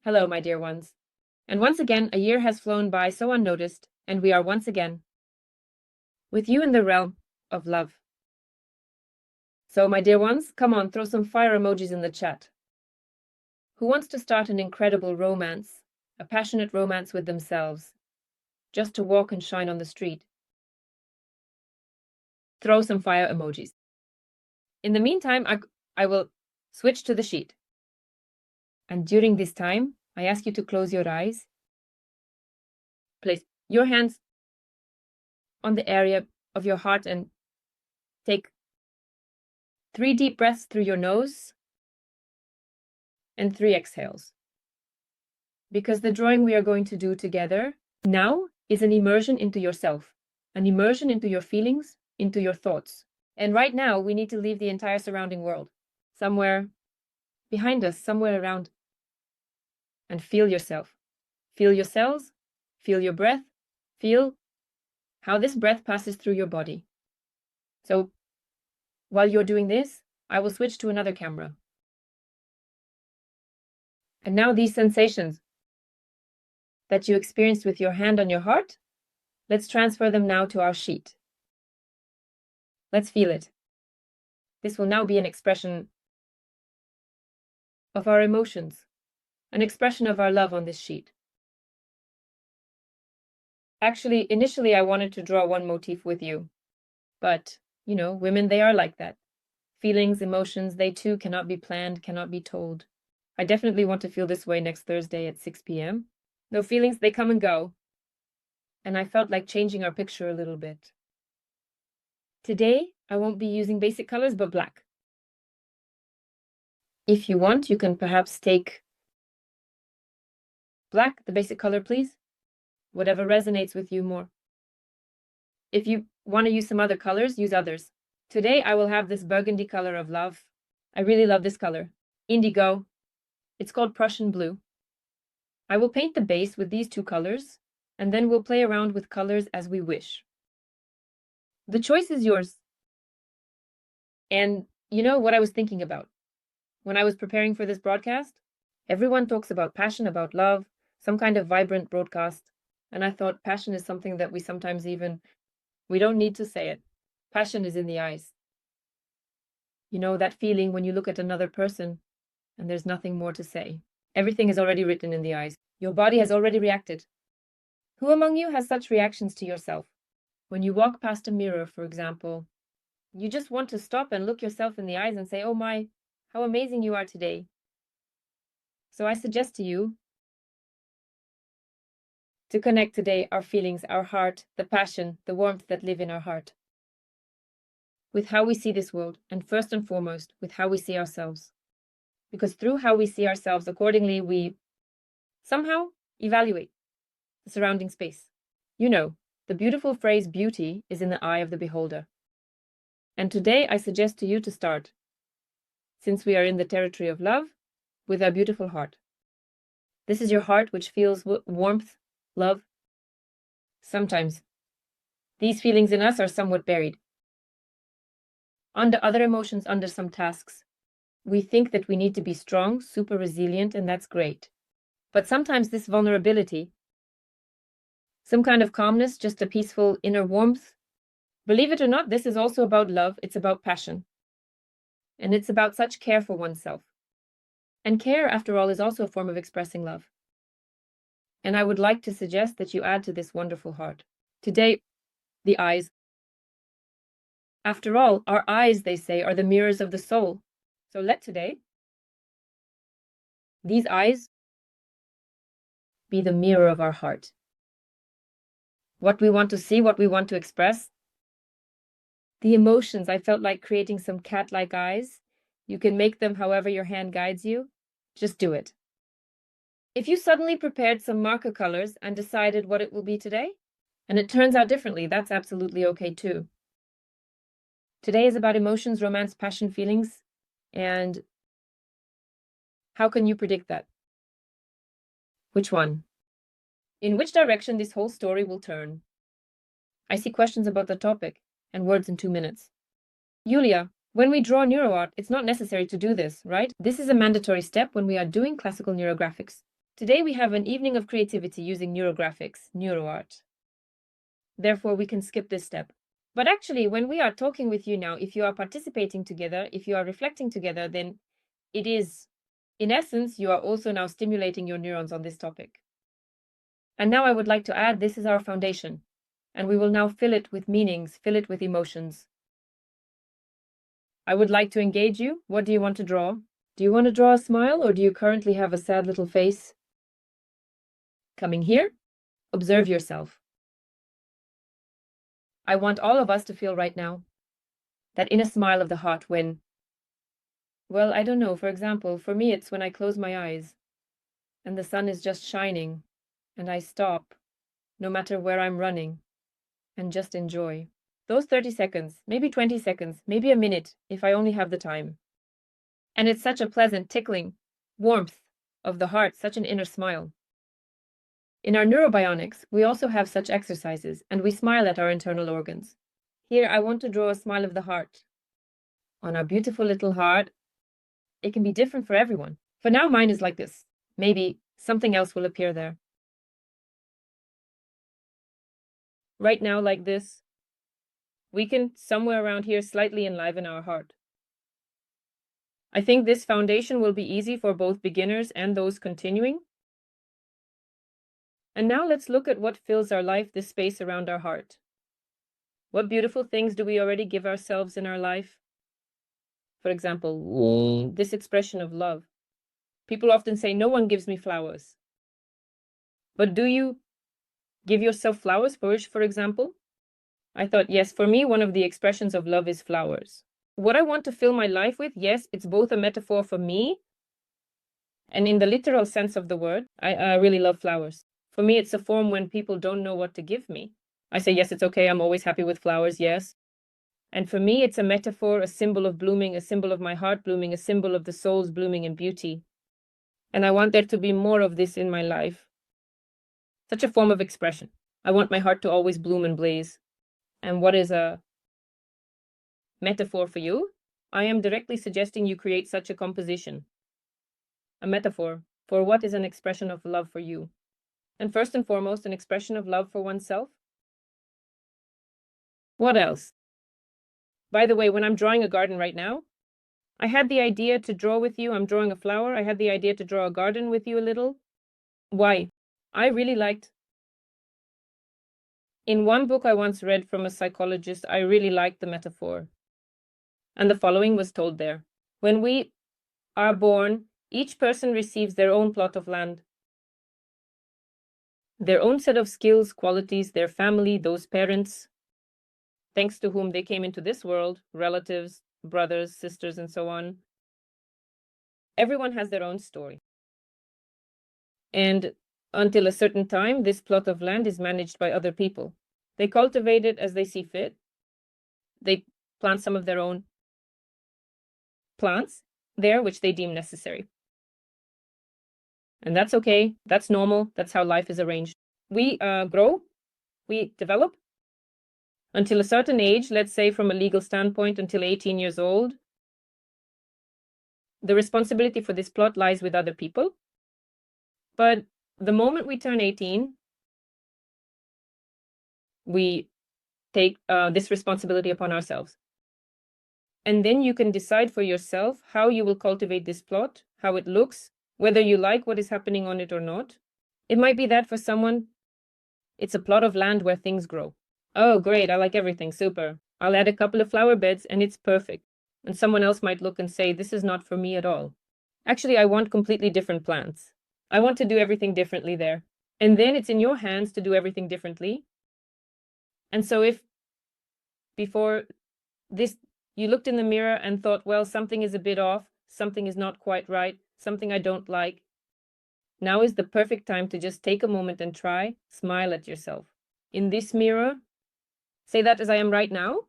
Hello, my dear ones. And once again, a year has flown by so unnoticed, and we are once again with you in the realm of love. So, my dear ones, come on, throw some fire emojis in the chat. Who wants to start an incredible romance, a passionate romance with themselves, just to walk and shine on the street? Throw some fire emojis. In the meantime, I will switch to the sheet. And during this time, I ask you to close your eyes. Place your hands on the area of your heart and take 3 deep breaths through your nose and 3 exhales. Because the drawing we are going to do together now is an immersion into yourself, an immersion into your feelings, into your thoughts. And right now, we need to leave the entire surrounding world, somewhere behind us, somewhere around, and feel yourself. Feel your cells, feel your breath, feel how this breath passes through your body. So, while you're doing this, I will switch to another camera. And now these sensations that you experienced with your hand on your heart, let's transfer them now to our sheet. Let's feel it. This will now be an expression of our emotions, an expression of our love on this sheet. Actually, initially I wanted to draw one motif with you, but, you know, women, they are like that. Feelings, emotions, they too cannot be planned, cannot be told. I definitely want to feel this way next Thursday at 6 p.m. No, feelings, they come and go. And I felt like changing our picture a little bit. Today, I won't be using basic colors, but black. If you want, you can perhaps take black, the basic color, please. Whatever resonates with you more. If you want to use some other colors, use others. Today, I will have this burgundy color of love. I really love this color. Indigo. It's called Prussian blue. I will paint the base with these 2 colors, and then we'll play around with colors as we wish. The choice is yours. And you know what I was thinking about? When I was preparing for this broadcast, everyone talks about passion, about love, some kind of vibrant broadcast. And I thought passion is something that we sometimes we don't need to say it. Passion is in the eyes. You know, that feeling when you look at another person and there's nothing more to say. Everything is already written in the eyes. Your body has already reacted. Who among you has such reactions to yourself? When you walk past a mirror, for example, you just want to stop and look yourself in the eyes and say, oh my, how amazing you are today. So I suggest to you to connect today our feelings, our heart, the passion, the warmth that live in our heart, with how we see this world, and first and foremost, with how we see ourselves. Because through how we see ourselves, accordingly, we somehow evaluate the surrounding space. You know, the beautiful phrase beauty is in the eye of the beholder. And today I suggest to you to start, since we are in the territory of love, with our beautiful heart. This is your heart which feels warmth, love. Sometimes these feelings in us are somewhat buried. Under other emotions, under some tasks, we think that we need to be strong, super resilient, and that's great. But sometimes this vulnerability, some kind of calmness, just a peaceful inner warmth, believe it or not, this is also about love. It's about passion. And it's about such care for oneself. And care, after all, is also a form of expressing love. And I would like to suggest that you add to this wonderful heart. Today, the eyes. After all, our eyes, they say, are the mirrors of the soul. So let today, these eyes, be the mirror of our heart. What we want to see, what we want to express. The emotions, I felt like creating some cat-like eyes. You can make them however your hand guides you. Just do it. If you suddenly prepared some marker colors and decided what it will be today, and it turns out differently, that's absolutely okay too. Today is about emotions, romance, passion, feelings, and how can you predict that? Which one? In which direction this whole story will turn? I see questions about the topic and words in 2 minutes. Yulia, when we draw neuroart, it's not necessary to do this, right? This is a mandatory step when we are doing classical neurographics. Today we have an evening of creativity using neurographics, neuroart. Therefore, we can skip this step. But actually, when we are talking with you now, if you are participating together, if you are reflecting together, then it is, in essence, you are also now stimulating your neurons on this topic. And now I would like to add, this is our foundation. And we will now fill it with meanings, fill it with emotions. I would like to engage you. What do you want to draw? Do you want to draw a smile, or do you currently have a sad little face? Coming here, observe yourself. I want all of us to feel right now that inner smile of the heart when, well, I don't know, for example, for me it's when I close my eyes and the sun is just shining and I stop, no matter where I'm running, and just enjoy. Those 30 seconds, maybe 20 seconds, maybe a minute, if I only have the time. And it's such a pleasant tickling, warmth of the heart, such an inner smile. In our neurobionics, we also have such exercises, and we smile at our internal organs. Here, I want to draw a smile of the heart. On our beautiful little heart, it can be different for everyone. For now, mine is like this. Maybe something else will appear there. Right now, like this, we can somewhere around here slightly enliven our heart. I think this foundation will be easy for both beginners and those continuing. And now let's look at what fills our life, this space around our heart. What beautiful things do we already give ourselves in our life? For example, this expression of love. People often say, no one gives me flowers. But do you give yourself flowers, for example? I thought, yes, for me, one of the expressions of love is flowers. What I want to fill my life with, yes, it's both a metaphor for me, and in the literal sense of the word, I really love flowers. For me, it's a form when people don't know what to give me. I say, yes, it's okay, I'm always happy with flowers, yes. And for me, it's a metaphor, a symbol of blooming, a symbol of my heart blooming, a symbol of the soul's blooming in beauty. And I want there to be more of this in my life. Such a form of expression. I want my heart to always bloom and blaze. And what is a metaphor for you? I am directly suggesting you create such a composition. A metaphor for what is an expression of love for you. And first and foremost, an expression of love for oneself. What else? By the way, when I'm drawing a garden right now, I had the idea to draw with you. I'm drawing a flower. I had the idea to draw a garden with you a little. Why? I really liked. In one book I once read from a psychologist, I really liked the metaphor. And the following was told there. When we are born, each person receives their own plot of land. Their own set of skills, qualities, their family, those parents, thanks to whom they came into this world, relatives, brothers, sisters, and so on. Everyone has their own story. And until a certain time, this plot of land is managed by other people. They cultivate it as they see fit. They plant some of their own plants there, which they deem necessary. And that's okay. That's normal. That's how life is arranged. We grow. We develop. Until a certain age, let's say from a legal standpoint, until 18 years old, the responsibility for this plot lies with other people. But the moment we turn 18, we take this responsibility upon ourselves. And then you can decide for yourself how you will cultivate this plot, how it looks, whether you like what is happening on it or not. It might be that for someone, it's a plot of land where things grow. Oh, great, I like everything, super. I'll add a couple of flower beds and it's perfect. And someone else might look and say, this is not for me at all. Actually, I want completely different plants. I want to do everything differently there. And then it's in your hands to do everything differently. And so if before this, you looked in the mirror and thought, well, something is a bit off, something is not quite right, something I don't like, now is the perfect time to just take a moment and try, smile at yourself. In this mirror, say that as I am right now.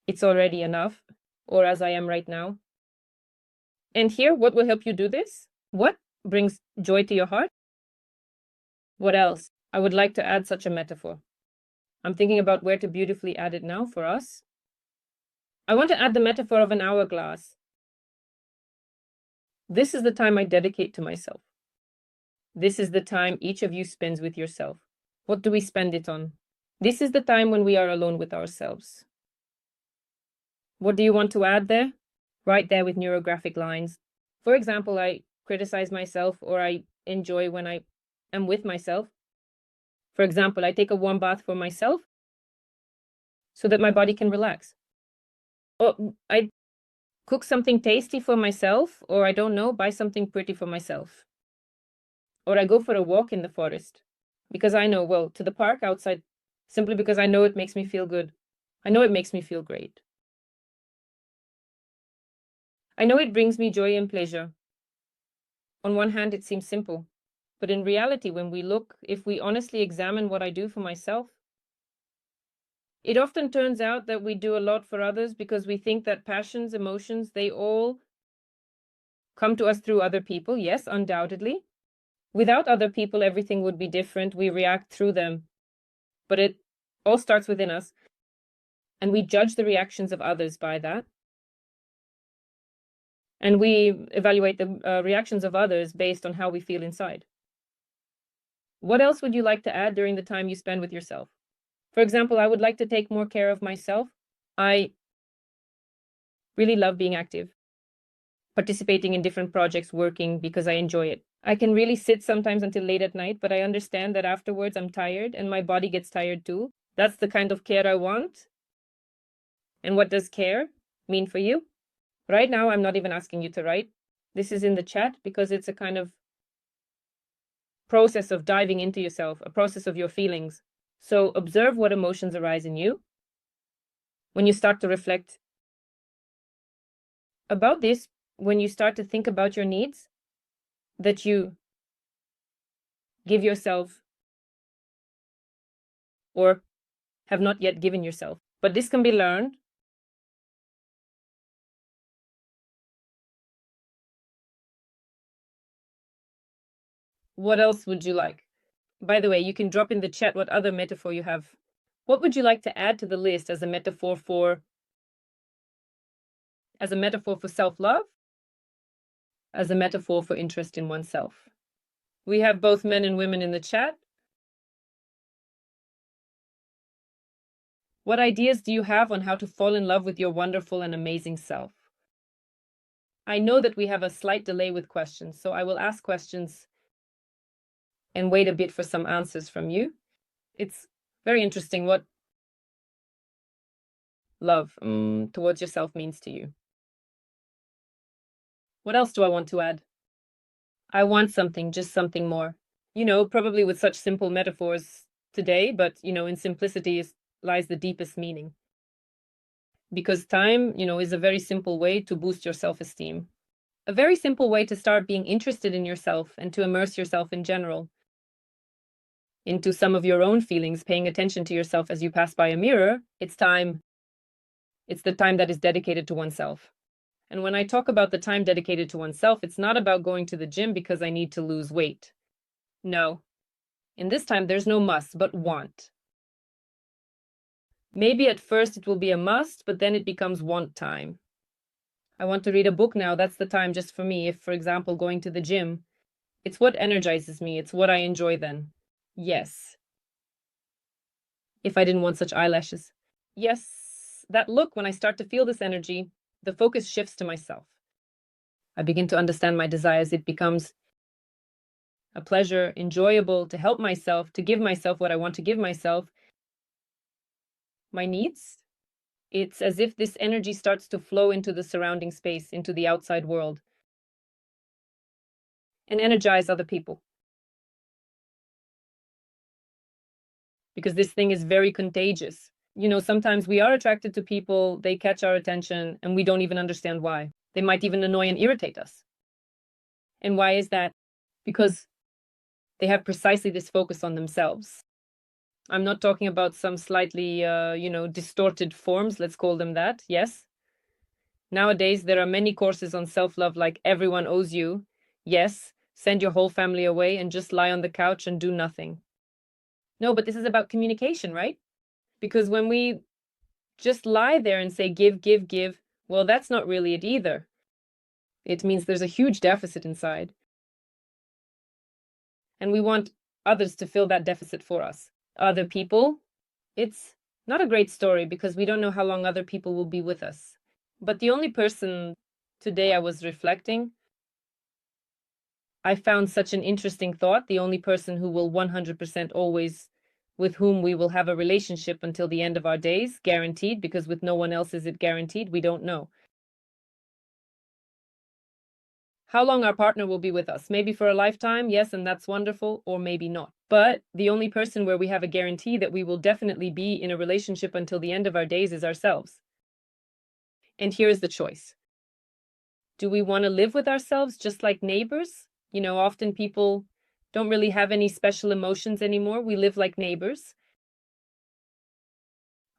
It's already enough, or as I am right now. And here, what will help you do this? What brings joy to your heart? What else? I would like to add such a metaphor. I'm thinking about where to beautifully add it now for us. I want to add the metaphor of an hourglass. This is the time I dedicate to myself. This is the time each of you spends with yourself. What do we spend it on? This is the time when we are alone with ourselves. What do you want to add there? Right there with neurographic lines. For example, I criticize myself or I enjoy when I am with myself. For example, I take a warm bath for myself so that my body can relax. Or I cook something tasty for myself, or I don't know, buy something pretty for myself. Or I go for a walk in the forest because I know, well, to the park outside, simply because I know it makes me feel good. I know it makes me feel great. I know it brings me joy and pleasure. On one hand, it seems simple, but in reality, when we look, if we honestly examine what I do for myself, it often turns out that we do a lot for others because we think that passions, emotions, they all come to us through other people. Yes, undoubtedly. Without other people, everything would be different. We react through them. But it all starts within us. And we judge the reactions of others by that. And we evaluate the reactions of others based on how we feel inside. What else would you like to add during the time you spend with yourself? For example, I would like to take more care of myself. I really love being active, participating in different projects, working because I enjoy it. I can really sit sometimes until late at night, but I understand that afterwards I'm tired and my body gets tired too. That's the kind of care I want. And what does care mean for you? Right now, I'm not even asking you to write. This is in the chat because it's a kind of process of diving into yourself, a process of your feelings. So observe what emotions arise in you when you start to reflect about this, when you start to think about your needs that you give yourself or have not yet given yourself. But this can be learned. What else would you like? By the way, you can drop in the chat what other metaphor you have. What would you like to add to the list as a metaphor for self-love, as a metaphor for interest in oneself? We have both men and women in the chat. What ideas do you have on how to fall in love with your wonderful and amazing self? I know that we have a slight delay with questions, so I will ask questions and wait a bit for some answers from you. It's very interesting what love towards yourself means to you. What else do I want to add? I want something, just something more. Probably with such simple metaphors today, but, in simplicity lies the deepest meaning. Because time, is a very simple way to boost your self-esteem. A very simple way to start being interested in yourself and to immerse yourself in general into some of your own feelings, paying attention to yourself as you pass by a mirror. It's time. It's the time that is dedicated to oneself. And when I talk about the time dedicated to oneself, it's not about going to the gym because I need to lose weight. No. In this time, there's no must, but want. Maybe at first it will be a must, but then it becomes want time. I want to read a book now. That's the time just for me. If, for example, going to the gym, it's what energizes me. It's what I enjoy then. Yes. If I didn't want such eyelashes. Yes. That look, when I start to feel this energy, the focus shifts to myself. I begin to understand my desires. It becomes a pleasure, enjoyable to help myself, to give myself what I want to give myself. My needs. It's as if this energy starts to flow into the surrounding space, into the outside world, and energize other people. Because this thing is very contagious. Sometimes we are attracted to people, they catch our attention, and we don't even understand why. They might even annoy and irritate us. And why is that? Because they have precisely this focus on themselves. I'm not talking about some slightly, distorted forms, let's call them that, yes? Nowadays, there are many courses on self-love like Everyone Owes You. Yes, send your whole family away and just lie on the couch and do nothing. No, but this is about communication, right? Because when we just lie there and say give, give, give, well, that's not really it either. It means there's a huge deficit inside. and we want others to fill that deficit for us. Other people, it's not a great story because we don't know how long other people will be with us. But the only person today I was reflecting, I found such an interesting thought. The only person who will 100% always, with whom we will have a relationship until the end of our days, guaranteed, because with no one else is it guaranteed, we don't know. How long our partner will be with us. Maybe for a lifetime, yes, and that's wonderful, or maybe not. But the only person where we have a guarantee that we will definitely be in a relationship until the end of our days is ourselves. And here's the choice. Do we want to live with ourselves just like neighbors? You know, often people don't really have any special emotions anymore. We live like neighbors.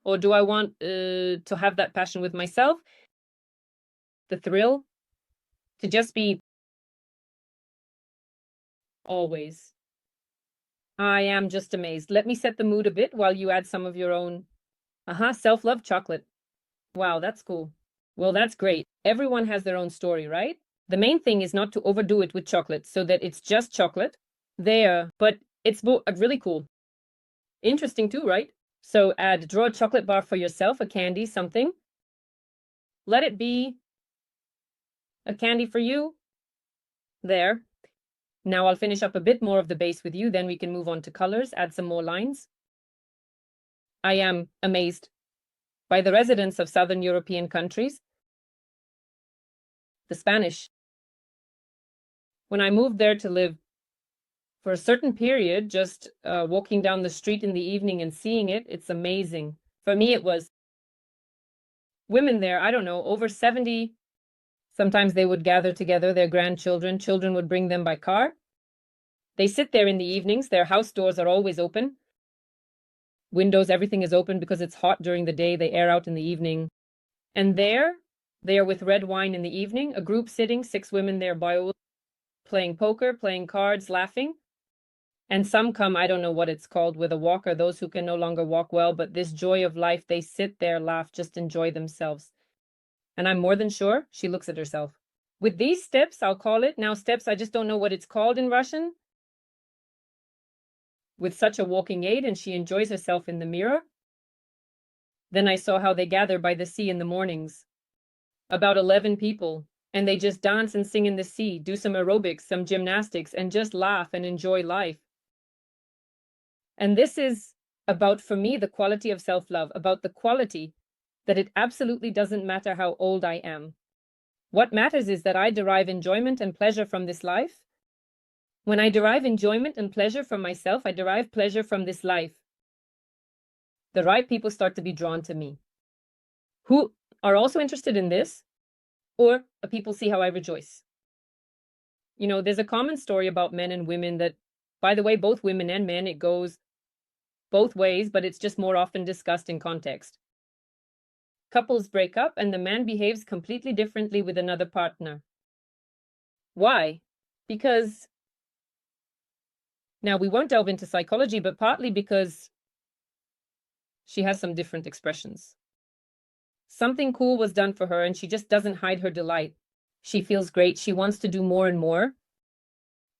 Or do I want to have that passion with myself? The thrill? To just be always. I am just amazed. Let me set the mood a bit while you add some of your own. Self-love chocolate. Wow, that's cool. Well, that's great. Everyone has their own story, right? The main thing is not to overdo it with chocolate so that it's just chocolate there, but it's really cool. Interesting too, right? So draw a chocolate bar for yourself, a candy, something. Let it be a candy for you. There. Now I'll finish up a bit more of the base with you, then we can move on to colors, add some more lines. I am amazed by the residents of Southern European countries. The Spanish. When I moved there to live for a certain period, just walking down the street in the evening and seeing it, it's amazing. For me, it was women there, I don't know, over 70. Sometimes they would gather together their grandchildren. Children would bring them by car. They sit there in the evenings. Their house doors are always open. Windows, everything is open because it's hot during the day. They air out in the evening. And there, they are with red wine in the evening, a group sitting, 6 women there by playing poker, playing cards, laughing. And some come, I don't know what it's called, with a walker, those who can no longer walk well, but this joy of life, they sit there, laugh, just enjoy themselves. And I'm more than sure she looks at herself. With these steps, I'll call it, now steps, I just don't know what it's called in Russian. With such a walking aid, and she enjoys herself in the mirror. Then I saw how they gather by the sea in the mornings. About 11 people, and they just dance and sing in the sea, do some aerobics, some gymnastics, and just laugh and enjoy life. And this is about, for me, the quality of self-love, about the quality that it absolutely doesn't matter how old I am. What matters is that I derive enjoyment and pleasure from this life. When I derive enjoyment and pleasure from myself, I derive pleasure from this life. The right people start to be drawn to me, who are also interested in this, or people see how I rejoice. You know, there's a common story about men and women that, by the way, both women and men, it goes both ways, but it's just more often discussed in context. Couples break up and the man behaves completely differently with another partner. Why? Because, now we won't delve into psychology, but partly because she has some different expressions. Something cool was done for her and she just doesn't hide her delight. She feels great. She wants to do more and more.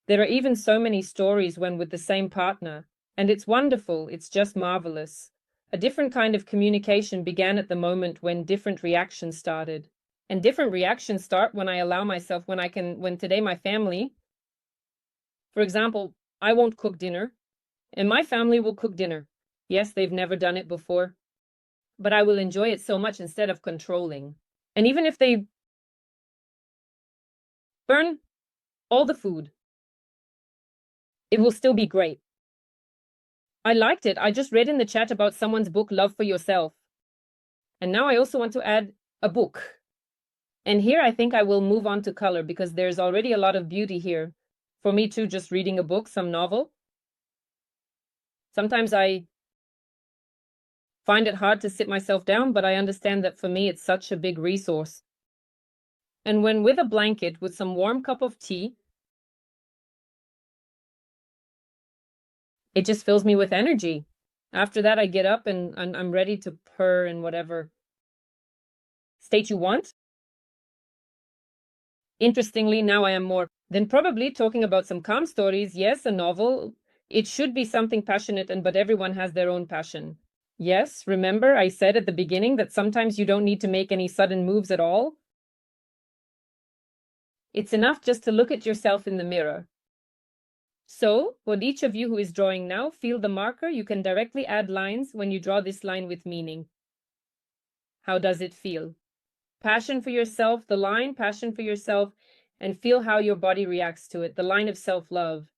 There are even so many stories when with the same partner, and it's wonderful. It's just marvelous. A different kind of communication began at the moment when different reactions started. And different reactions start when I allow myself, when today my family, for example, I won't cook dinner, and my family will cook dinner. Yes, they've never done it before, but I will enjoy it so much instead of controlling. And even if they burn all the food, it will still be great. I liked it. I just read in the chat about someone's book, Love for Yourself. And now I also want to add a book. And here I think I will move on to color because there's already a lot of beauty here. For me too, just reading a book, some novel. Sometimes I find it hard to sit myself down, but I understand that for me it's such a big resource. And when with a blanket, with some warm cup of tea, it just fills me with energy. After that, I get up and I'm ready to purr in whatever state you want. Interestingly, now I am more Then probably talking about some calm stories. Yes, a novel. It should be something passionate, but everyone has their own passion. Yes, remember I said at the beginning that sometimes you don't need to make any sudden moves at all? It's enough just to look at yourself in the mirror. So, for each of you who is drawing now, feel the marker. You can directly add lines when you draw this line with meaning. How does it feel? Passion for yourself, the line, passion for yourself, and feel how your body reacts to it, the line of self-love.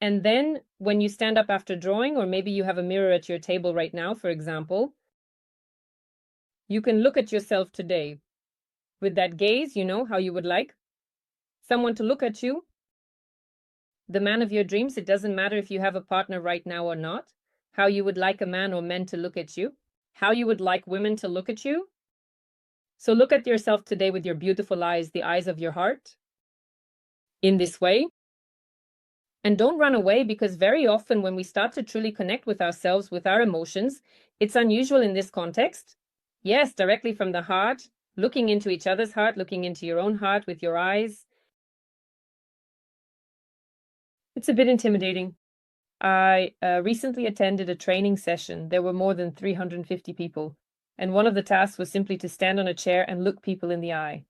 And then when you stand up after drawing, or maybe you have a mirror at your table right now, for example, you can look at yourself today with that gaze, how you would like someone to look at you, the man of your dreams. It doesn't matter if you have a partner right now or not, how you would like a man or men to look at you, how you would like women to look at you. So look at yourself today with your beautiful eyes, the eyes of your heart, in this way. And don't run away, because very often when we start to truly connect with ourselves, with our emotions, it's unusual in this context. Yes, directly from the heart, looking into each other's heart, looking into your own heart with your eyes. It's a bit intimidating. I recently attended a training session. There were more than 350 people. And one of the tasks was simply to stand on a chair and look people in the eye.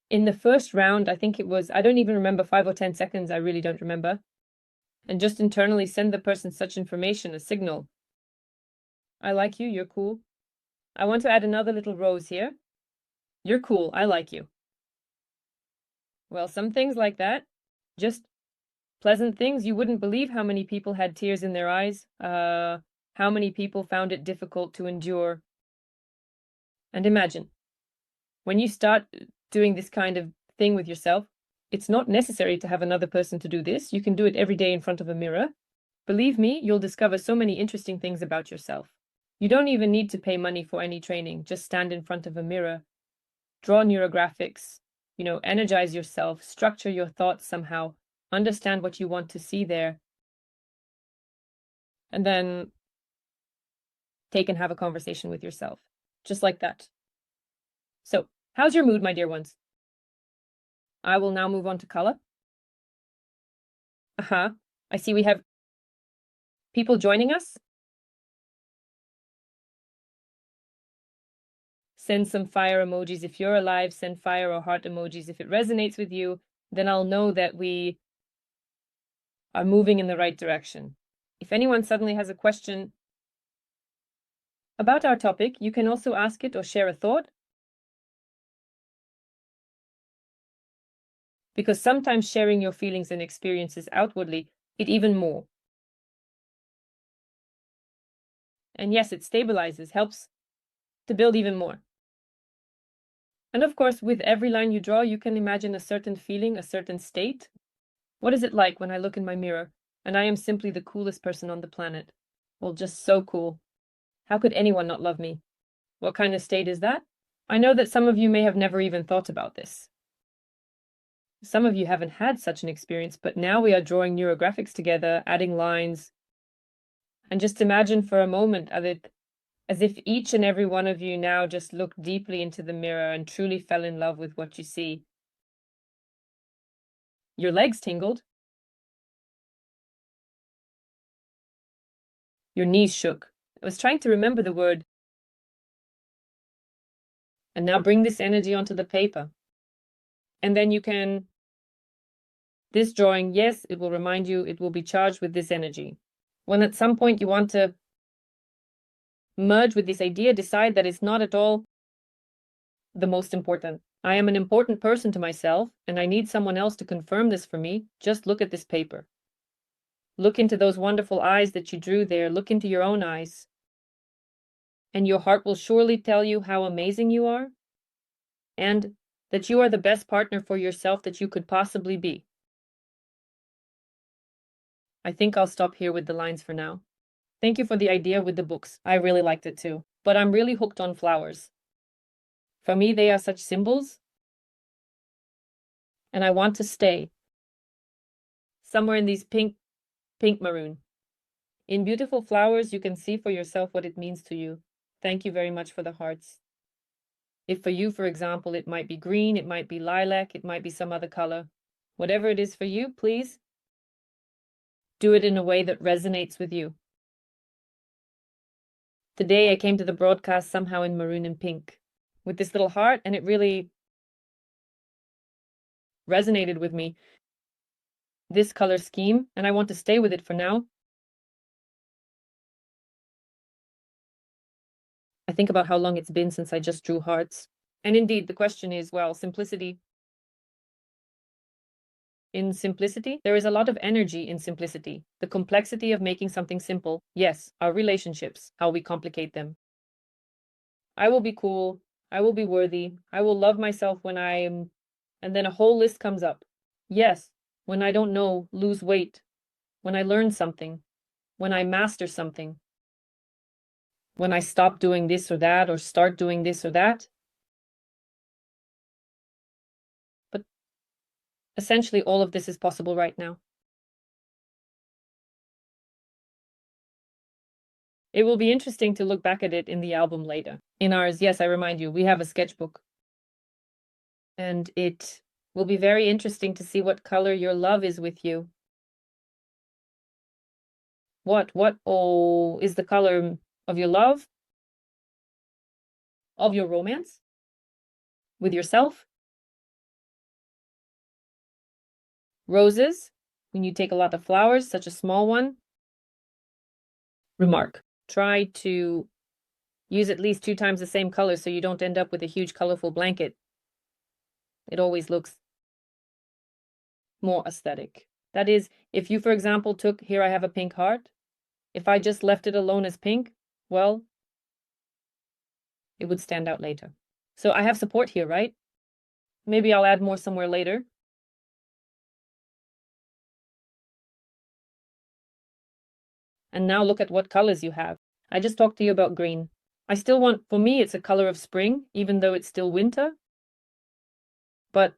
In the first round, I think it was, I don't even remember, 5 or 10 seconds, I really don't remember. And just internally send the person such information, a signal. I like you, you're cool. I want to add another little rose here. You're cool, I like you. Well, some things like that, just pleasant things. You wouldn't believe how many people had tears in their eyes, how many people found it difficult to endure. And imagine, when you start doing this kind of thing with yourself, it's not necessary to have another person to do this. You can do it every day in front of a mirror. Believe me, you'll discover so many interesting things about yourself. You don't even need to pay money for any training. Just stand in front of a mirror, draw neurographics, energize yourself, structure your thoughts somehow, understand what you want to see there, and then take and have a conversation with yourself, just like that. So, how's your mood, my dear ones? I will now move on to color. I see we have people joining us. Send some fire emojis. If you're alive, send fire or heart emojis. If it resonates with you, then I'll know that we are moving in the right direction. If anyone suddenly has a question about our topic, you can also ask it or share a thought. Because sometimes sharing your feelings and experiences outwardly, it even more. And yes, it stabilizes, helps to build even more. And of course, with every line you draw, you can imagine a certain feeling, a certain state. What is it like when I look in my mirror and I am simply the coolest person on the planet? Well, just so cool. How could anyone not love me? What kind of state is that? I know that some of you may have never even thought about this. Some of you haven't had such an experience, but now we are drawing neurographics together, adding lines. And just imagine for a moment as if each and every one of you now just looked deeply into the mirror and truly fell in love with what you see. Your legs tingled. Your knees shook. I was trying to remember the word. And now bring this energy onto the paper. And then you can, this drawing, yes, it will remind you, it will be charged with this energy. When at some point you want to merge with this idea, decide that it's not at all the most important. I am an important person to myself, and I need someone else to confirm this for me. Just look at this paper. Look into those wonderful eyes that you drew there. Look into your own eyes. And your heart will surely tell you how amazing you are, and that you are the best partner for yourself that you could possibly be. I think I'll stop here with the lines for now. Thank you for the idea with the books. I really liked it too. But I'm really hooked on flowers. For me, they are such symbols. And I want to stay somewhere in these pink maroon. In beautiful flowers, you can see for yourself what it means to you. Thank you very much for the hearts. If for you, for example, it might be green, it might be lilac, it might be some other color. Whatever it is for you, please do it in a way that resonates with you. Today I came to the broadcast somehow in maroon and pink with this little heart, and it really resonated with me, this color scheme, and I want to stay with it for now. I think about how long it's been since I just drew hearts. And indeed, the question is, well, simplicity. In simplicity, there is a lot of energy in simplicity. The complexity of making something simple. Yes, our relationships, how we complicate them. I will be cool. I will be worthy. I will love myself when I am. And then a whole list comes up. Yes, when I don't know, lose weight. When I learn something. When I master something. When I stop doing this or that or start doing this or that. But essentially, all of this is possible right now. It will be interesting to look back at it in the album later. In ours, yes, I remind you, we have a sketchbook. And it will be very interesting to see what color your love is with you. What is the color of your love? Of your romance? With yourself? Roses, when you take a lot of flowers, such a small one. Remark. Try to use at least 2 times the same color so you don't end up with a huge colorful blanket. It always looks more aesthetic. That is, if you, for example, took, here I have a pink heart. If I just left it alone as pink, well, it would stand out later. So I have support here, right? Maybe I'll add more somewhere later. And now look at what colors you have. I just talked to you about green. I still want, for me, it's a color of spring, even though it's still winter. But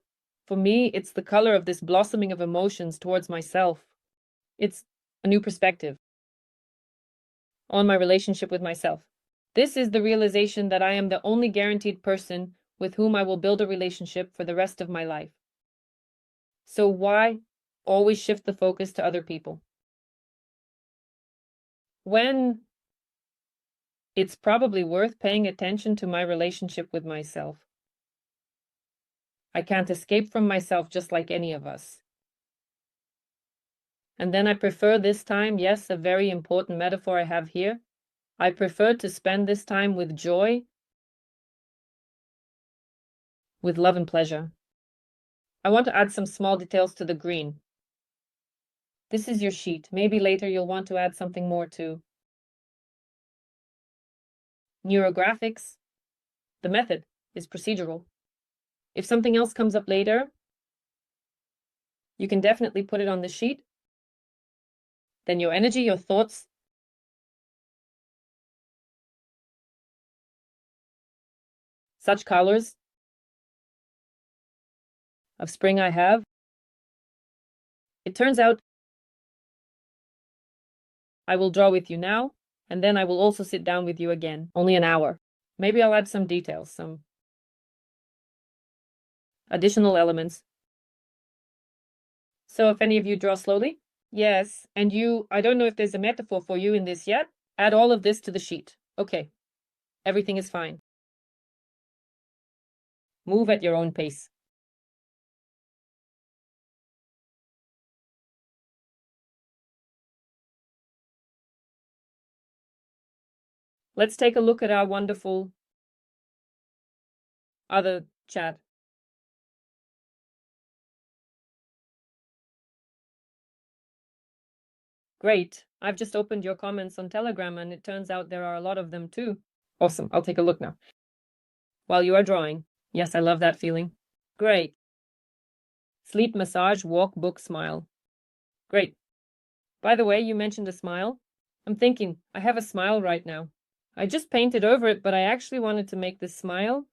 for me, it's the color of this blossoming of emotions towards myself. It's a new perspective on my relationship with myself. This is the realization that I am the only guaranteed person with whom I will build a relationship for the rest of my life. So why always shift the focus to other people? When it's probably worth paying attention to my relationship with myself. I can't escape from myself just like any of us. And then I prefer this time, yes, a very important metaphor I have here. I prefer to spend this time with joy, with love and pleasure. I want to add some small details to the green. This is your sheet. Maybe later you'll want to add something more too. Neurographics. The method is procedural. If something else comes up later, you can definitely put it on the sheet. Then your energy, your thoughts, such colors of spring I have. It turns out I will draw with you now, and then I will also sit down with you again, only an hour. Maybe I'll add some details, some additional elements. So if any of you draw slowly, yes, and you, I don't know if there's a metaphor for you in this yet, add all of this to the sheet. Okay, everything is fine. Move at your own pace. Let's take a look at our wonderful other chat. Great. I've just opened your comments on Telegram and it turns out there are a lot of them too. Awesome. I'll take a look now. While you are drawing. Yes, I love that feeling. Great. Sleep, massage, walk, book, smile. Great. By the way, you mentioned a smile. I'm thinking, I have a smile right now. I just painted over it, but I actually wanted to make this smile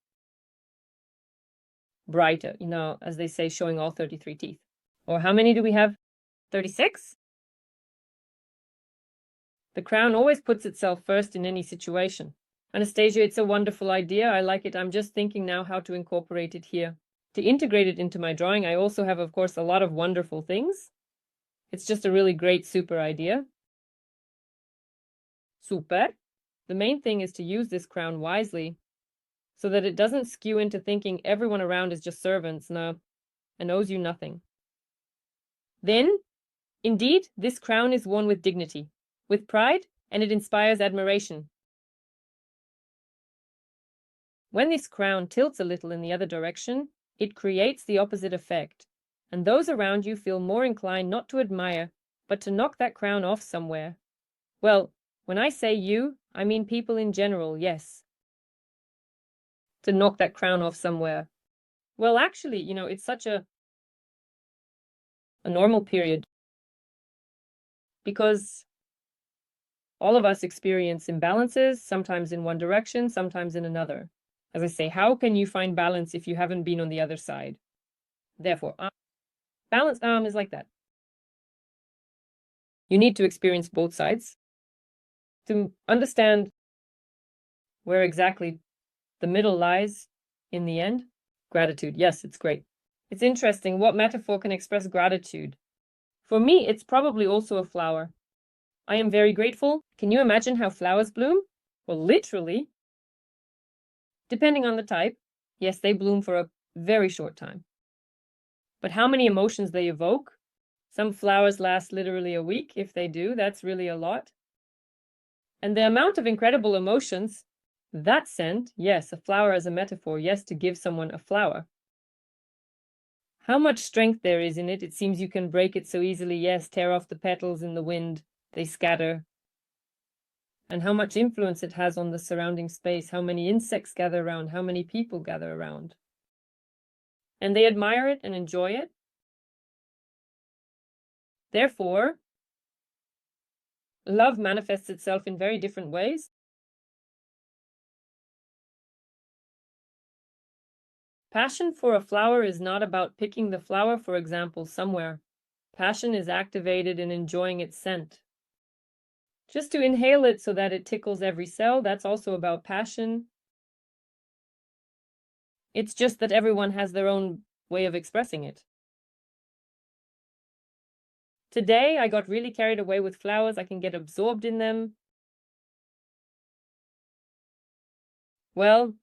brighter, you know, as they say, showing all 33 teeth. Or how many do we have? 36? The crown always puts itself first in any situation. Anastasia, it's a wonderful idea. I like it. I'm just thinking now how to incorporate it here. to integrate it into my drawing. I also have, of course, a lot of wonderful things. It's just a really great, super idea. Super. The main thing is to use this crown wisely so that it doesn't skew into thinking everyone around is just servants and owes you nothing. Then, indeed, this crown is worn with dignity, with pride, and it inspires admiration. When this crown tilts a little in the other direction, it creates the opposite effect, and those around you feel more inclined not to admire, but to knock that crown off somewhere. Well, when I say you, I mean people in general, yes. To knock that crown off somewhere. Well, actually, it's such a normal period because all of us experience imbalances, sometimes in one direction, sometimes in another. As I say, how can you find balance if you haven't been on the other side? Therefore, balance is like that. You need to experience both sides to understand where exactly the middle lies in the end. Gratitude. Yes, it's great. It's interesting. What metaphor can express gratitude? For me, it's probably also a flower. I am very grateful. Can you imagine how flowers bloom? Well, literally. Depending on the type, yes, they bloom for a very short time. But how many emotions they evoke? Some flowers last literally a week. If they do, that's really a lot. And the amount of incredible emotions, that scent, yes, a flower as a metaphor, yes, to give someone a flower. How much strength there is in it. It seems you can break it so easily, yes, tear off the petals in the wind, they scatter. And how much influence it has on the surrounding space, how many insects gather around, how many people gather around. And they admire it and enjoy it. Therefore, love manifests itself in very different ways. Passion for a flower is not about picking the flower, for example, somewhere. Passion is activated in enjoying its scent. Just to inhale it so that it tickles every cell, that's also about passion. It's just that everyone has their own way of expressing it. Today, I got really carried away with flowers. I can get absorbed in them. Well,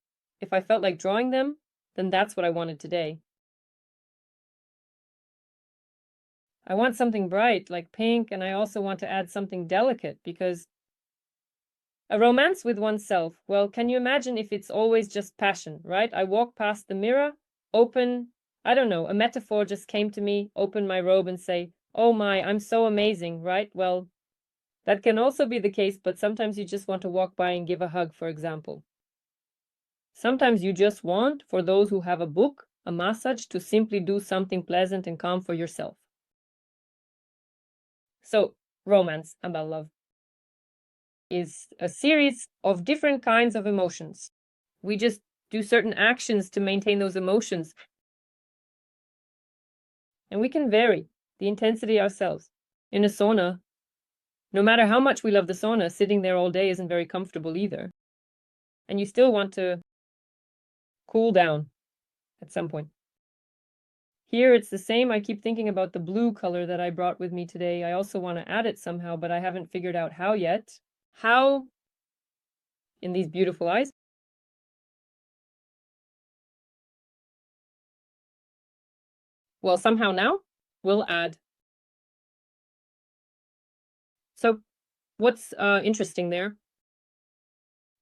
if I felt like drawing them, then that's what I wanted today. I want something bright, like pink, and I also want to add something delicate because a romance with oneself, well, can you imagine if it's always just passion, right? I walk past the mirror, I don't know, a metaphor just came to me, open my robe and say, oh my, I'm so amazing, right? Well, that can also be the case, but sometimes you just want to walk by and give a hug, for example. Sometimes you just want, for those who have a book, a massage, to simply do something pleasant and calm for yourself. So, romance, about love, is a series of different kinds of emotions. We just do certain actions to maintain those emotions. And we can vary the intensity ourselves. In a sauna, no matter how much we love the sauna, sitting there all day isn't very comfortable either. And you still want to cool down at some point. Here it's the same. I keep thinking about the blue color that I brought with me today. I also want to add it somehow, but I haven't figured out how yet. How in these beautiful eyes? Well, somehow now we'll add. So what's interesting there?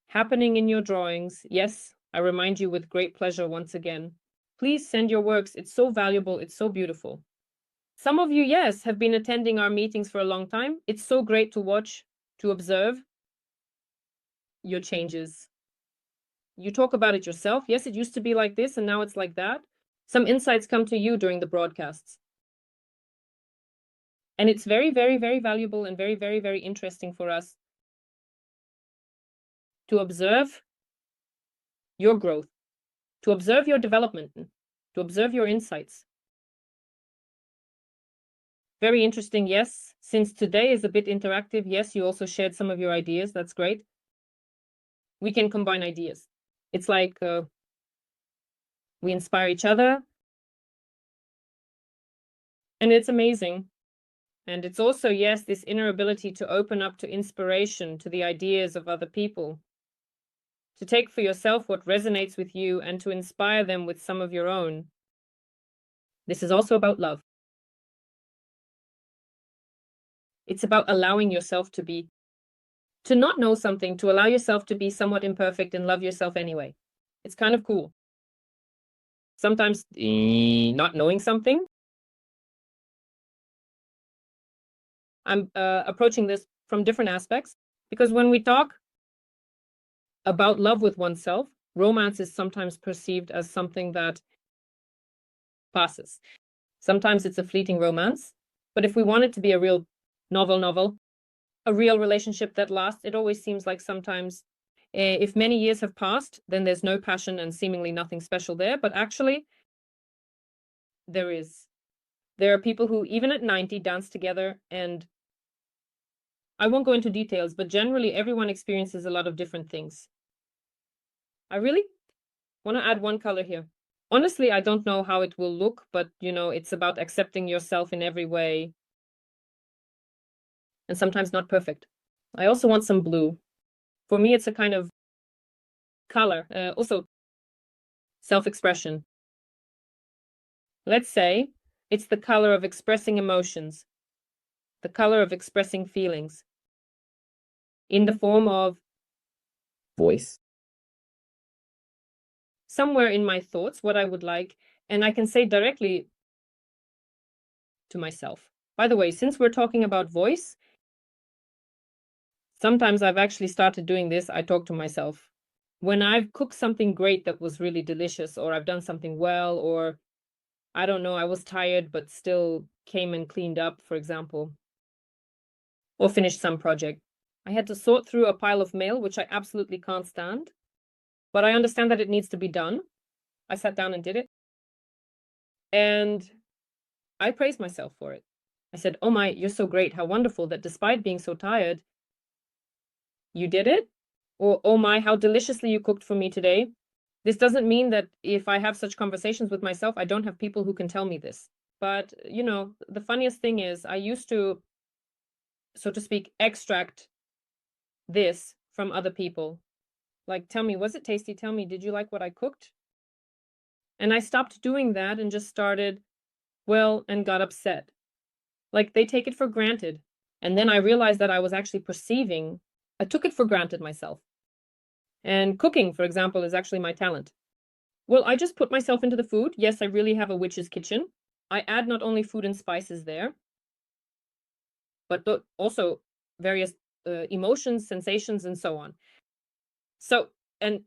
Happening in your drawings. Yes, I remind you with great pleasure once again. Please send your works. It's so valuable. It's so beautiful. Some of you, yes, have been attending our meetings for a long time. It's so great to watch, to observe your changes. You talk about it yourself. Yes, it used to be like this and now it's like that. Some insights come to you during the broadcasts. And it's very, very, very valuable and very, very, very interesting for us to observe your growth, to observe your development, to observe your insights. Very interesting, yes. Since today is a bit interactive, yes, you also shared some of your ideas. That's great. We can combine ideas. It's like we inspire each other. And it's amazing. And it's also, yes, this inner ability to open up to inspiration, to the ideas of other people, to take for yourself what resonates with you and to inspire them with some of your own. This is also about love. It's about allowing yourself to not know something, to allow yourself to be somewhat imperfect and love yourself anyway. It's kind of cool. Sometimes not knowing something, I'm approaching this from different aspects, because when we talk about love with oneself, romance is sometimes perceived as something that passes. Sometimes it's a fleeting romance, but if we want it to be a real novel, a real relationship that lasts, it always seems like sometimes if many years have passed, then there's no passion and seemingly nothing special there. But actually, there is. There are people who, even at 90, dance together, and I won't go into details, but generally everyone experiences a lot of different things. I really want to add one color here. Honestly, I don't know how it will look, but it's about accepting yourself in every way, and sometimes not perfect. I also want some blue. For me, it's a kind of color, also self-expression. Let's say it's the color of expressing emotions, the color of expressing feelings in the form of voice. Somewhere in my thoughts, what I would like, and I can say directly to myself. By the way, since we're talking about voice, sometimes I've actually started doing this. I talk to myself. When I've cooked something great that was really delicious, or I've done something well, or I don't know, I was tired but still came and cleaned up, for example, or finished some project. I had to sort through a pile of mail, which I absolutely can't stand, but I understand that it needs to be done. I sat down and did it. And I praised myself for it. I said, "Oh my, you're so great. How wonderful that despite being so tired, you did it." Or, "Oh my, how deliciously you cooked for me today." This doesn't mean that if I have such conversations with myself, I don't have people who can tell me this. But, the funniest thing is I used to, so to speak, extract this from other people. Like, tell me, was it tasty? Tell me, did you like what I cooked? And I stopped doing that and just started, well, and got upset. Like, they take it for granted. And then I realized that I was actually I took it for granted myself. And cooking, for example, is actually my talent. Well, I just put myself into the food. Yes, I really have a witch's kitchen. I add not only food and spices there, but also various emotions, sensations, and so on. So, and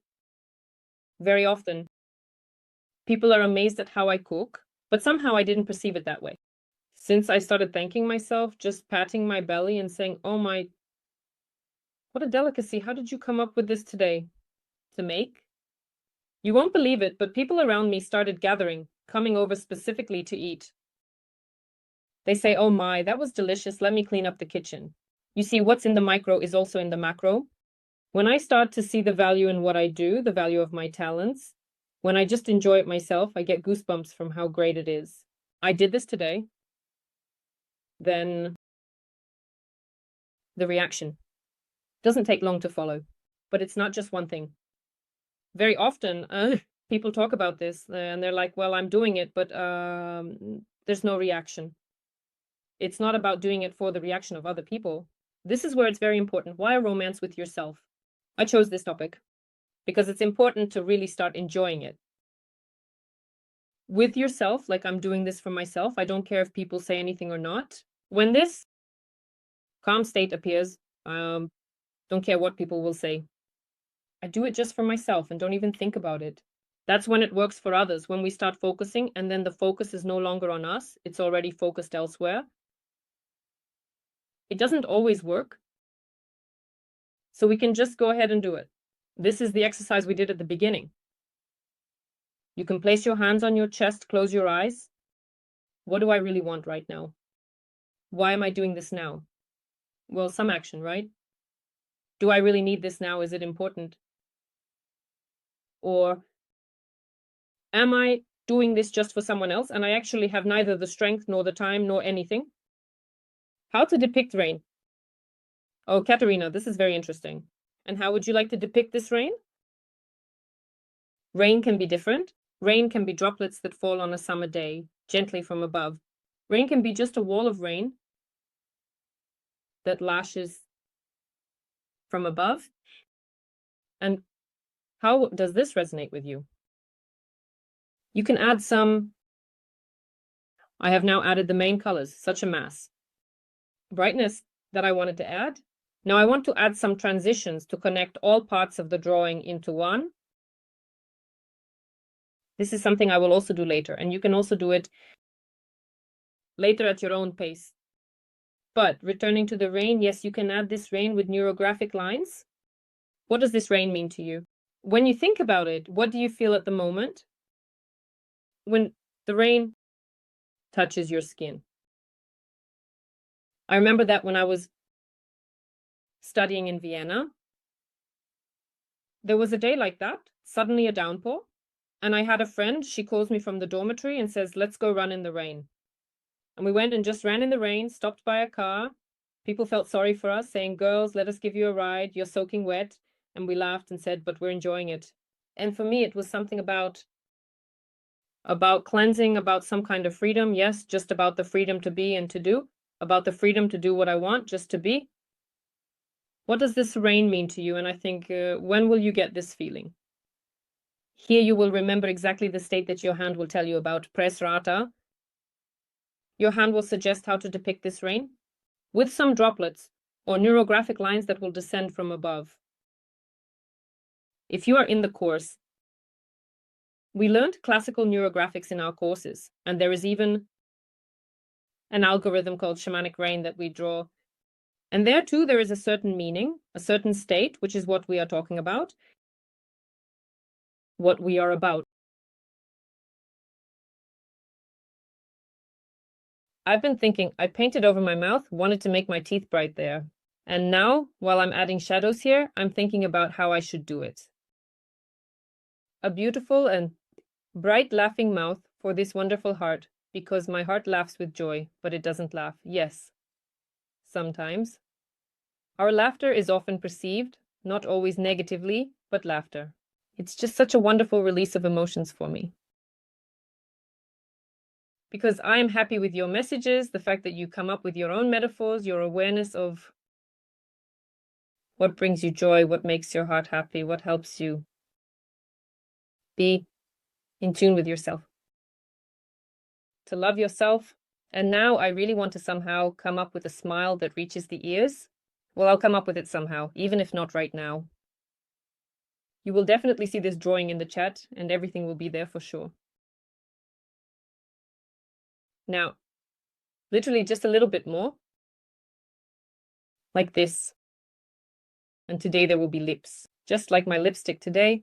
very often people are amazed at how I cook, but somehow I didn't perceive it that way. Since I started thanking myself, just patting my belly and saying, "Oh my, what a delicacy. How did you come up with this today to make?" You won't believe it, but people around me started gathering, coming over specifically to eat. They say, "Oh my, that was delicious. Let me clean up the kitchen." You see, what's in the micro is also in the macro. When I start to see the value in what I do, the value of my talents, when I just enjoy it myself, I get goosebumps from how great it is. I did this today. Then the reaction doesn't take long to follow, but it's not just one thing. Very often, people talk about this and they're like, "Well, I'm doing it, but there's no reaction." It's not about doing it for the reaction of other people. This is where it's very important. Why a romance with yourself? I chose this topic because it's important to really start enjoying it. With yourself, like I'm doing this for myself. I don't care if people say anything or not. When this calm state appears, don't care what people will say. I do it just for myself and don't even think about it. That's when it works for others, when we start focusing and then the focus is no longer on us, it's already focused elsewhere. It doesn't always work. So we can just go ahead and do it. This is the exercise we did at the beginning. You can place your hands on your chest, close your eyes. What do I really want right now? Why am I doing this now? Well, some action, right? Do I really need this now? Is it important? Or am I doing this just for someone else, and I actually have neither the strength nor the time nor anything. How to depict rain. Oh, Katerina, this is very interesting. And how would you like to depict this rain? Rain can be different. Rain can be droplets that fall on a summer day, gently from above. Rain can be just a wall of rain that lashes from above. And how does this resonate with you? You can add some. I have now added the main colors, such a mass. Brightness that I wanted to add. Now I want to add some transitions to connect all parts of the drawing into one. This is something I will also do later, and you can also do it later at your own pace. But returning to the rain, yes, you can add this rain with neurographic lines. What does this rain mean to you? When you think about it, what do you feel at the moment when the rain touches your skin? I remember that when I was studying in Vienna, there was a day like that, suddenly a downpour, and I had a friend, she calls me from the dormitory and says, let's go run in the rain. And we went and just ran in the rain, stopped by a car. People felt sorry for us, saying, girls, let us give you a ride, you're soaking wet. And we laughed and said, but we're enjoying it. And for me, it was something about cleansing, about some kind of freedom. Yes, just about the freedom to be and to do, about the freedom to do what I want, just to be. What does this rain mean to you? And I think, when will you get this feeling? Here you will remember exactly the state that your hand will tell you about. Press rata. Your hand will suggest how to depict this rain with some droplets or neurographic lines that will descend from above. If you are in the course, we learned classical neurographics in our courses, and there is even an algorithm called shamanic rain that we draw. And there too, there is a certain meaning, a certain state, which is what we are talking about, what we are about. I've been thinking, I painted over my mouth, wanted to make my teeth bright there. And now, while I'm adding shadows here, I'm thinking about how I should do it. A beautiful and bright laughing mouth for this wonderful heart, because my heart laughs with joy, but it doesn't laugh. Yes, sometimes. Our laughter is often perceived, not always negatively, but laughter. It's just such a wonderful release of emotions for me. Because I am happy with your messages, the fact that you come up with your own metaphors, your awareness of what brings you joy, what makes your heart happy, what helps you be in tune with yourself. To love yourself. And now I really want to somehow come up with a smile that reaches the ears. Well, I'll come up with it somehow, even if not right now. You will definitely see this drawing in the chat, and everything will be there for sure. Now, literally just a little bit more. Like this. And today there will be lips, just like my lipstick today.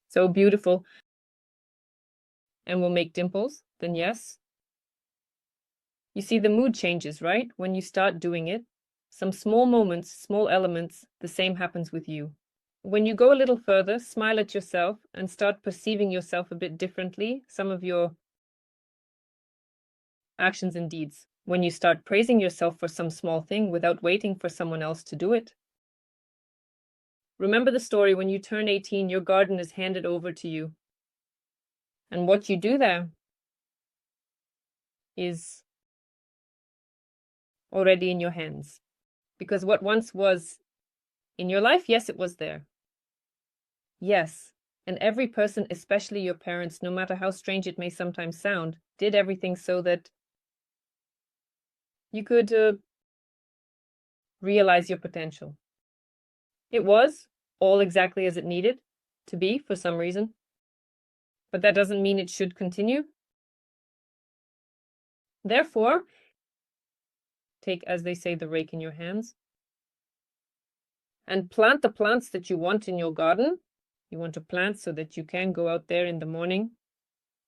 So beautiful. And we'll make dimples, then yes. You see the mood changes, right? When you start doing it. Some small moments, small elements, the same happens with you. When you go a little further, smile at yourself and start perceiving yourself a bit differently, some of your actions and deeds. When you start praising yourself for some small thing without waiting for someone else to do it. Remember the story, when you turn 18, your garden is handed over to you. And what you do there is already in your hands. Because what once was in your life, yes, it was there. Yes, and every person, especially your parents, no matter how strange it may sometimes sound, did everything so that you could realize your potential. It was all exactly as it needed to be for some reason, but that doesn't mean it should continue. Therefore, take, as they say, the rake in your hands and plant the plants that you want in your garden. You want to plant so that you can go out there in the morning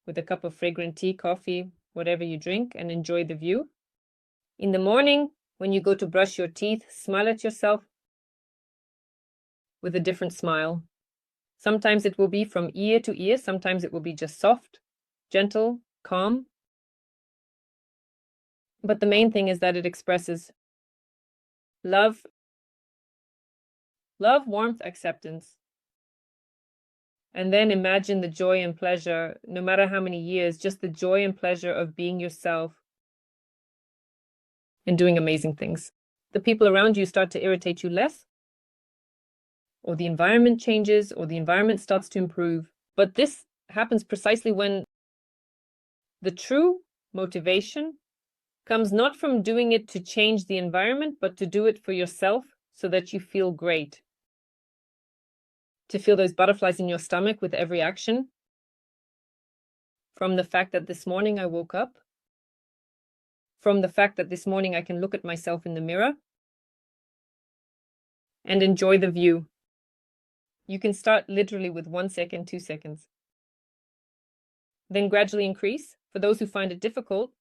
with a cup of fragrant tea, coffee, whatever you drink, and enjoy the view. In the morning, when you go to brush your teeth, smile at yourself with a different smile. Sometimes it will be from ear to ear. Sometimes it will be just soft, gentle, calm. But the main thing is that it expresses love, warmth, acceptance. And then imagine the joy and pleasure, no matter how many years, just the joy and pleasure of being yourself and doing amazing things. The people around you start to irritate you less, or the environment changes, or the environment starts to improve. But this happens precisely when the true motivation comes not from doing it to change the environment, but to do it for yourself so that you feel great. To feel those butterflies in your stomach with every action. From the fact that this morning I woke up. From the fact that this morning I can look at myself in the mirror and enjoy the view. You can start literally with 1 second, 2 seconds. Then gradually increase. For those who find it difficult,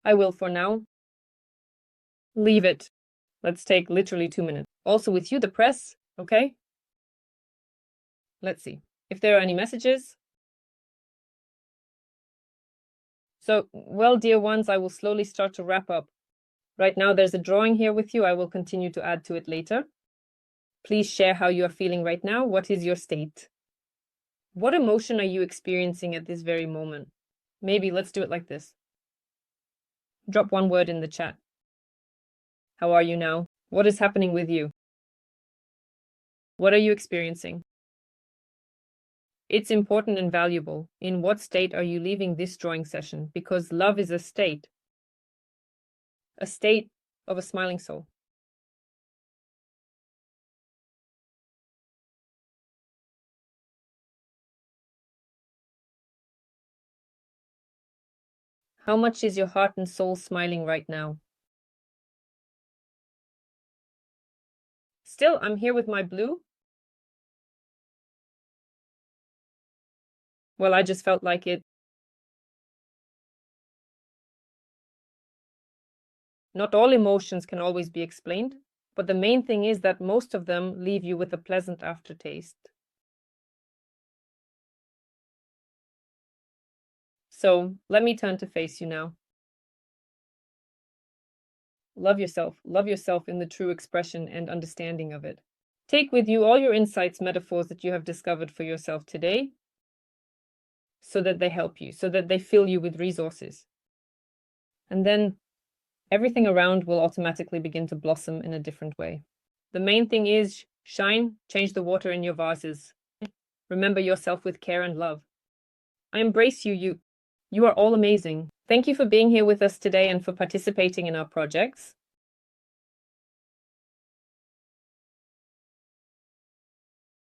I will for now leave it. Let's take literally 2 minutes. Also with you, the press, okay? Let's see if there are any messages. So, well, dear ones, I will slowly start to wrap up. Right now, there's a drawing here with you. I will continue to add to it later. Please share how you are feeling right now. What is your state? What emotion are you experiencing at this very moment? Maybe let's do it like this. Drop one word in the chat. How are you now? What is happening with you? What are you experiencing? It's important and valuable. In what state are you leaving this drawing session? Because love is a state of a smiling soul. How much is your heart and soul smiling right now? Still, I'm here with my blue. Well, I just felt like it. Not all emotions can always be explained, but the main thing is that most of them leave you with a pleasant aftertaste. So let me turn to face you now. Love yourself in the true expression and understanding of it. Take with you all your insights, metaphors that you have discovered for yourself today, so that they help you, so that they fill you with resources. And then everything around will automatically begin to blossom in a different way. The main thing is shine, change the water in your vases. Remember yourself with care and love. I embrace you. You are all amazing. Thank you for being here with us today and for participating in our projects.